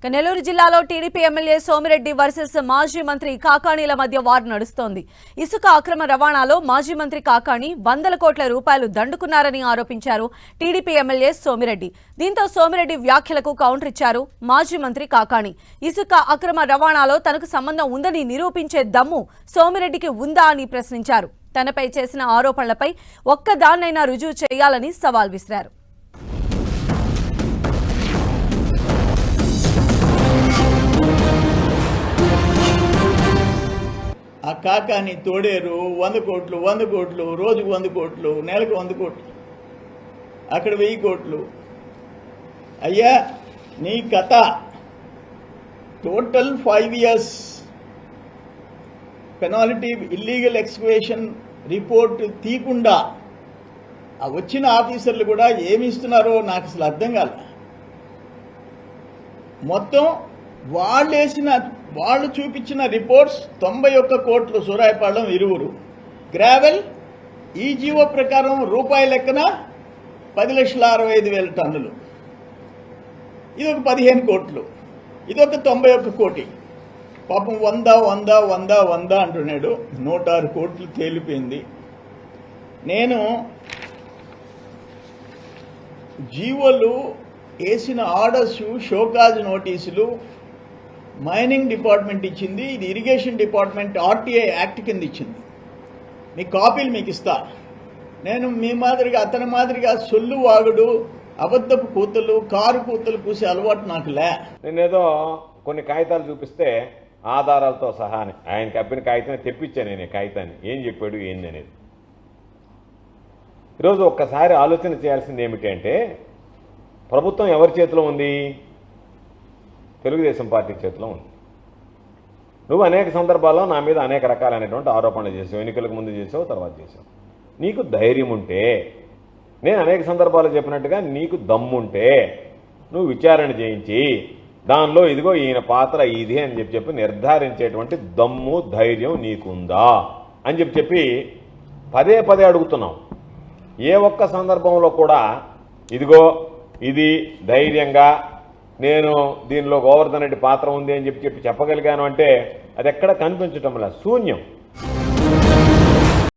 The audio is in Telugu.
నెల్లూరు జిల్లాలో టీడీపీ ఎమ్మెల్యే సోమిరెడ్డి వర్సెస్ మాజీ మంత్రి కాకాణీల మధ్య వార్ నడుస్తోంది. ఇసుక అక్రమ రవాణాలో మాజీ మంత్రి కాకాణి వందల కోట్ల రూపాయలు దండుకున్నారని ఆరోపించారు టీడీపీ ఎమ్మెల్యే సోమిరెడ్డి. దీంతో సోమిరెడ్డి వ్యాఖ్యలకు కౌంటర్ ఇచ్చారు మాజీ మంత్రి కాకాణి. ఇసుక అక్రమ రవాణాలో తనకు సంబంధం ఉందని నిరూపించే దమ్ము సోమిరెడ్డికి ఉందా అని ప్రశ్నించారు. తనపై చేసిన ఆరోపణలపై ఒక్కదాన్నైనా రుజువు చేయాలని సవాల్ విసిరారు. ఆ కాకాని తోడేరు 100 కోట్లు 100 కోట్లు, రోజుకు 100 కోట్లు, నెలకు 100 కోట్లు, అక్కడ 1000 కోట్లు. అయ్యా నీ కథ total 5 years penalty illegal excavation report తీయకుండా ఆ వచ్చిన ఆఫీసర్లు కూడా ఏమి ఇస్తున్నారో నాకు అసలు అర్థం కాలే. మొత్తం వాళ్ళు చూపించిన రిపోర్ట్స్ 91 కోట్లు సూరాయపాలెం ఇరువురు, గ్రావెల్ ఈ జీవో ప్రకారం రూపాయి లెక్కన 10,65,000 టన్నులు, ఇదొక 15 కోట్లు, ఇదొక 91 కోటి. పాపం 100 100 100 100 అంటున్నాడు. 106 కోట్లు తేలిపోయింది. నేను జీవోలు వేసిన ఆర్డర్స్, షోకాజ్ నోటీసులు మైనింగ్ డిపార్ట్మెంట్ ఇచ్చింది, ఇది ఇరిగేషన్ డిపార్ట్మెంట్ ఆర్టీఐ యాక్ట్ కింద ఇచ్చింది. మీ కాపీలు మీకు ఇస్తా. నేను మీ మాదిరిగా అతని మాదిరిగా సొల్లు వాగుడు, అబద్ధపు కూతలు, కారు కూతలు కూసే అలవాటు నాకు లే. నేనేదో కొన్ని కాగితాలు చూపిస్తే ఆధారాలతో సహా ఆయన కప్పిన కాగితాన్ని తెప్పించాను. నేను కాగితాన్ని ఏం చెప్పాడు ఏంది అనేది. ఈరోజు ఒక్కసారి ఆలోచన చేయాల్సింది ఏమిటి అంటే, ప్రభుత్వం ఎవరి చేతిలో ఉంది? తెలుగుదేశం పార్టీ చేతిలో ఉంది. నువ్వు అనేక సందర్భాల్లో నా మీద అనేక రకాలైనటువంటి ఆరోపణలు చేసావు. ఎన్నికలకు ముందు చేసావు, తర్వాత చేసావు. నీకు ధైర్యం ఉంటే, నేను అనేక సందర్భాల్లో చెప్పినట్టుగా నీకు దమ్ముంటే నువ్వు విచారణ చేయించి దానిలో ఇదిగో ఈయన పాత్ర ఇది అని చెప్పి నిర్ధారించేటువంటి దమ్ము, ధైర్యం నీకుందా అని చెప్పి పదే పదే అడుగుతున్నాం. ఏ ఒక్క సందర్భంలో కూడా ఇదిగో ఇది ధైర్యంగా నేను దీనిలో గోవర్ధన్ రెడ్డి పాత్ర ఉంది అని చెప్పి చెప్పగలిగాను అంటే అది ఎక్కడ కనిపించటం లేదు, శూన్యం.